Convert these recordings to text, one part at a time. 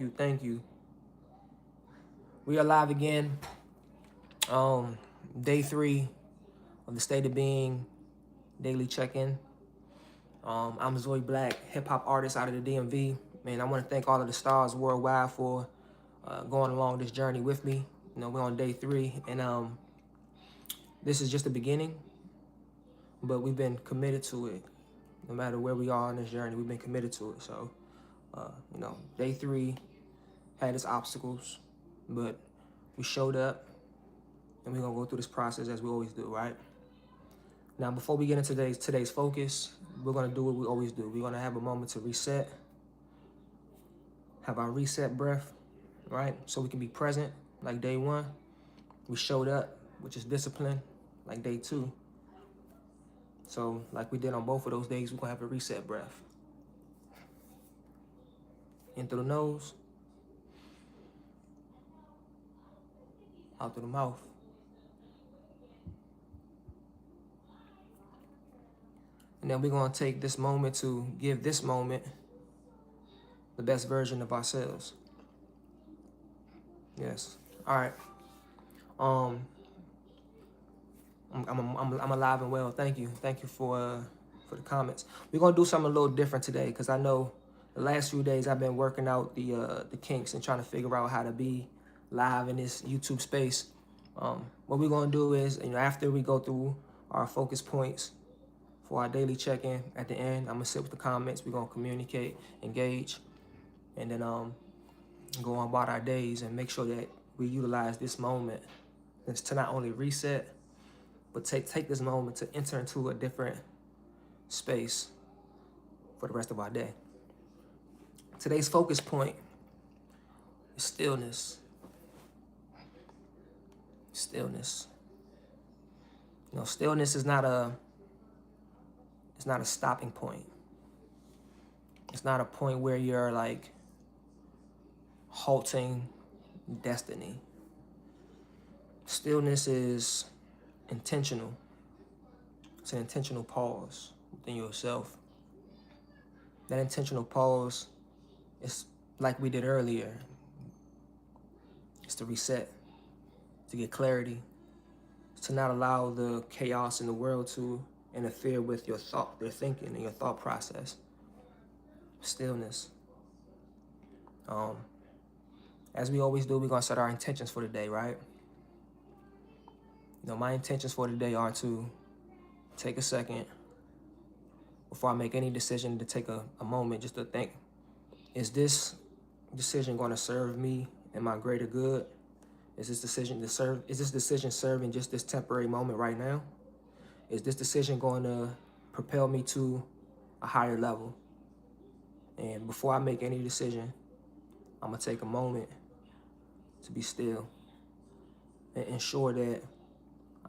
thank you. We are live again. Day 3 of the State of Being daily check-in. I'm Zoe Black, hip-hop artist out of the DMV. Man, I want to thank all of the stars worldwide for going along this journey with me. You know, we're on day 3, and this is just the beginning, but we've been committed to it. No matter where we are on this journey, we've been committed to it. So, day 3 had its obstacles, but we showed up, and we're gonna go through this process as we always do, right? Now, before we get into today's focus, we're gonna do what we always do. We're gonna have a moment to reset, have our reset breath, right? So we can be present, like day 1. We showed up, which is discipline, like day 2. So, like we did on both of those days, we're gonna have a reset breath. In through the nose, out through the mouth. And then we're going to take this moment to give this moment the best version of ourselves. Yes. All right. I'm alive and well. Thank you. Thank you for the comments. We're going to do something a little different today, because I know the last few days I've been working out the kinks and trying to figure out how to be live in this YouTube space. What we're going to do is, after we go through our focus points for our daily check-in, at the end, I'm going to sit with the comments. We're going to communicate, engage, and then go on about our days and make sure that we utilize this moment to not only reset, but take this moment to enter into a different space for the rest of our day. Today's focus point is stillness. Stillness. Stillness is not a stopping point. It's not a point where you're like halting destiny. Stillness is intentional. It's an intentional pause within yourself. That intentional pause is like we did earlier. It's to reset, to get clarity, to not allow the chaos in the world to interfere with your thinking and your thought process. Stillness. As we always do, we're gonna set our intentions for the day, right? My intentions for the day are to take a second before I make any decision, to take a moment just to think, is this decision going to serve me and my greater good? Is this decision serving just this temporary moment right now? Is this decision going to propel me to a higher level? And before I make any decision, I'm going to take a moment to be still and ensure that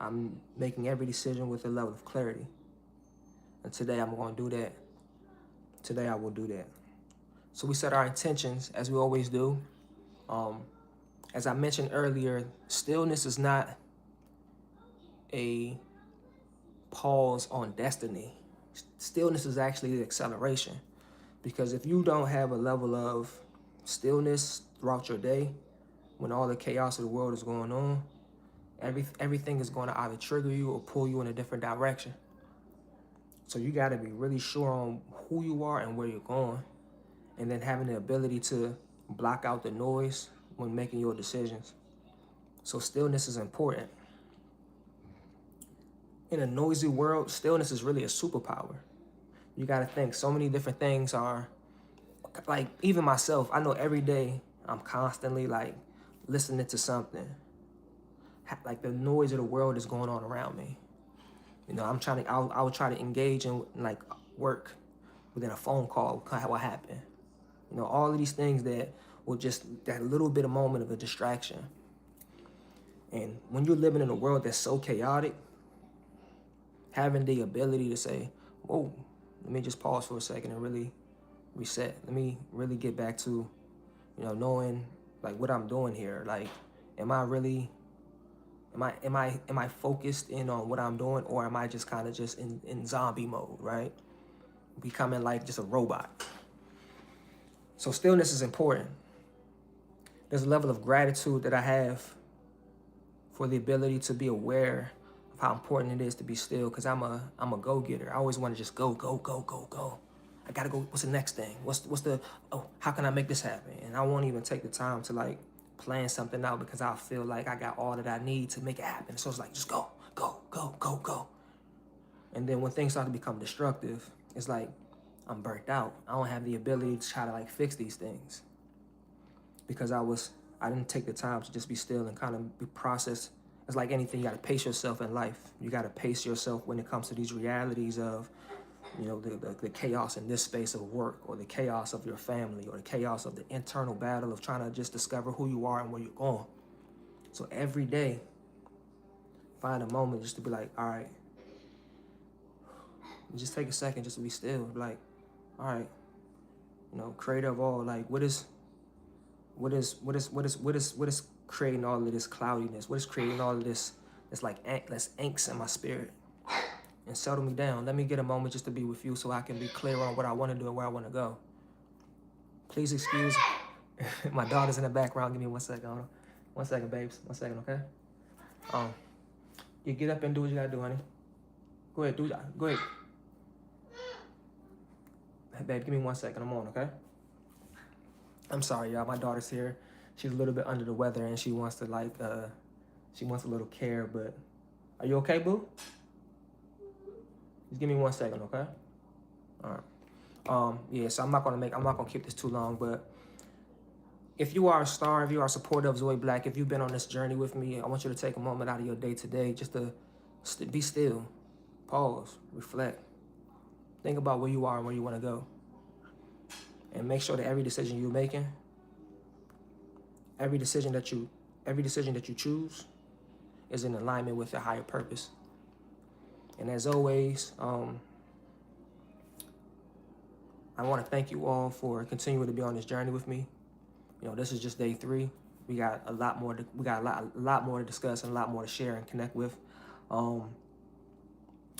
I'm making every decision with a level of clarity. And today I'm going to do that. Today I will do that. So we set our intentions as we always do. As I mentioned earlier, stillness is not a pause on destiny. Stillness is actually the acceleration. Because if you don't have a level of stillness throughout your day, when all the chaos of the world is going on, everything is going to either trigger you or pull you in a different direction. So you got to be really sure on who you are and where you're going, and then having the ability to block out the noise when making your decisions. So stillness is important. In a noisy world, stillness is really a superpower. You got to think so many different things are, like, even myself, I know every day I'm constantly like listening to something. Like the noise of the world is going on around me. I would try to engage in like work within a phone call, what happened. All of these things that will just, that little bit of moment of a distraction. And when you're living in a world that's so chaotic, having the ability to say, whoa, let me just pause for a second and really reset. Let me really get back to, knowing like what I'm doing here. Like, am I focused in on what I'm doing, or am I just kind of just in zombie mode, right? Becoming like just a robot. So stillness is important. there's a level of gratitude that I have for the ability to be aware of how important it is to be still, because I'm a go-getter. I always want to just go, go, go, go, go. I gotta go. What's the next thing? What's the, oh, how can I make this happen? And I won't even take the time to like plan something out, because I feel like I got all that I need to make it happen. So it's like, just go, go, go, go, go. And then when things start to become destructive, it's like I'm burnt out. I don't have the ability to try to like fix these things, because I didn't take the time to just be still and kind of be processed. It's like anything, you got to pace yourself in life. You got to pace yourself when it comes to these realities of, you know, the chaos in this space of work, or the chaos of your family, or the chaos of the internal battle of trying to just discover who you are and where you're going. So every day, find a moment just to be like, all right, just take a second just to be still. Like, all right, you know, creator of all, like, what is creating all of this cloudiness? What is creating all of this? It's like that's angst in my spirit, and settle me down. Let me get a moment just to be with you, so I can be clear on what I want to do and where I want to go. Please excuse my daughter's in the background. Give me 1 second. Hold on. 1 second, babes. 1 second, okay? You get up and do what you gotta do, honey. Go ahead, do that. Go ahead. Hey, babe, give me 1 second. I'm on, okay? I'm sorry, y'all. My daughter's here. She's a little bit under the weather, and she wants to like, she wants a little care. But are you okay, boo? Just give me 1 second, okay? All right. Yeah. So I'm not gonna keep this too long. But if you are a star, if you are a supporter of Zoe Black, if you've been on this journey with me, I want you to take a moment out of your day today just to be still, pause, reflect, think about where you are and where you want to go, and make sure that every decision you're making, every decision that you choose is in alignment with your higher purpose. And as always, I want to thank you all for continuing to be on this journey with me. You know, this is just day 3. We got a lot more to discuss and a lot more to share and connect with.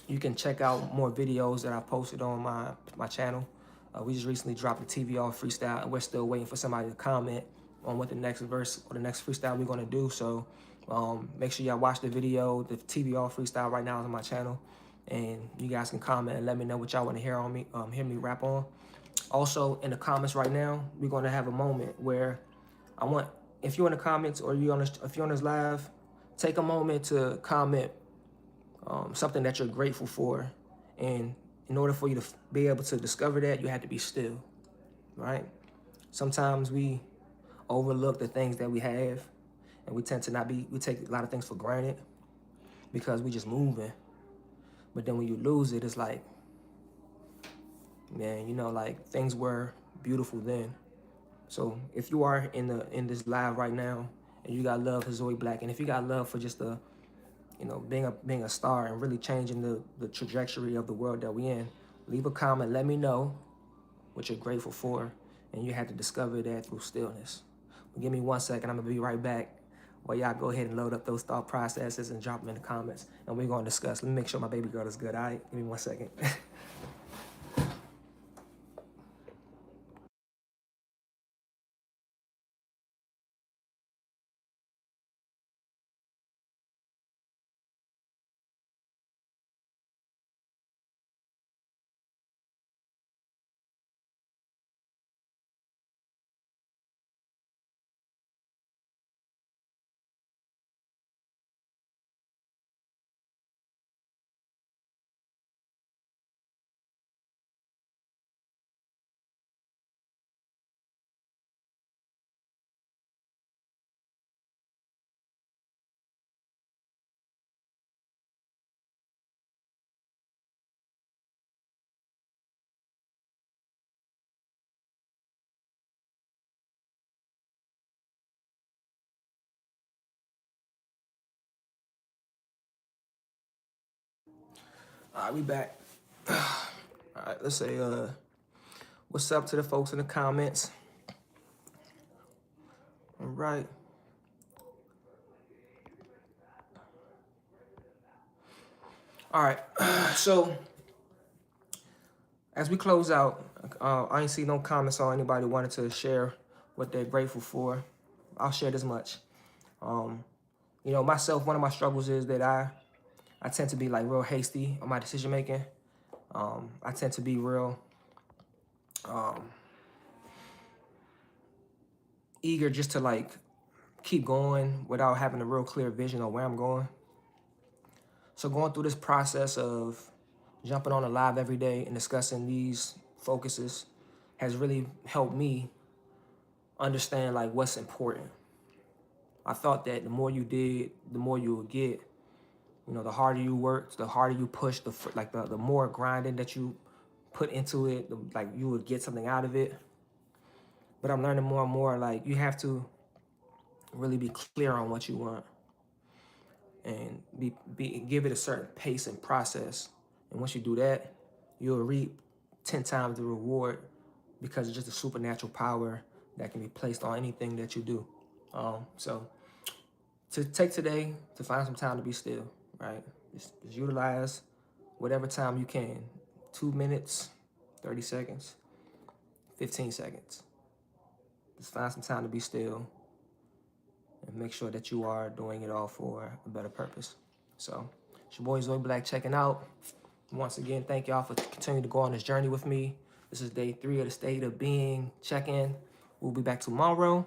You can check out more videos that I posted on my channel. We just recently dropped the TV off freestyle, and we're still waiting for somebody to comment on what the next verse or the next freestyle we're gonna do. So make sure y'all watch the video. The TV off freestyle right now is on my channel, and you guys can comment and let me know what y'all want to hear on me, hear me rap on. Also, in the comments right now, we're gonna have a moment where I want, if you're in the comments or if you're on this live, take a moment to comment something that you're grateful for. And in order for you to be able to discover that, you have to be still, right? Sometimes we overlook the things that we have, and we tend to we take a lot of things for granted because we just moving. But then when you lose it, it's like, man, you know, like things were beautiful then. So if you are in this live right now, and you got love for Zoe Black, and if you got love for just you know, being a star and really changing the trajectory of the world that we in, leave a comment. Let me know what you're grateful for, and you had to discover that through stillness. But give me 1 second. I'm gonna be right back while y'all go ahead and load up those thought processes and drop them in the comments, and we're gonna discuss. Let me make sure my baby girl is good. All right, give me 1 second. All right, we back. All right, let's say what's up to the folks in the comments. All right. All right. So as we close out, I ain't see no comments on anybody wanted to share what they're grateful for. I'll share this much. You know, myself, one of my struggles is that I tend to be like real hasty on my decision making. I tend to be real eager just to like keep going without having a real clear vision of where I'm going. So going through this process of jumping on a live every day and discussing these focuses has really helped me understand like what's important. I thought that the more you did, the more you would get. You know, the harder you work, the harder you push, the more grinding that you put into it, like you would get something out of it. But I'm learning more and more, like you have to really be clear on what you want and give it a certain pace and process. And once you do that, you'll reap 10 times the reward because it's just a supernatural power that can be placed on anything that you do. So to take today to find some time to be still, right? Just utilize whatever time you can. 2 minutes, 30 seconds, 15 seconds. Just find some time to be still and make sure that you are doing it all for a better purpose. So it's your boy Zoe Black checking out. Once again, thank y'all for continuing to go on this journey with me. This is day 3 of the State of Being check-in. We'll be back tomorrow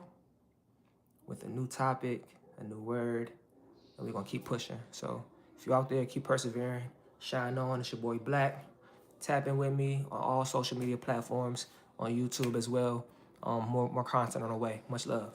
with a new topic, a new word, and we're gonna keep pushing. So if you're out there, keep persevering, shine on. It's your boy Black. Tap in with me on all social media platforms, on YouTube as well. More content on the way. Much love.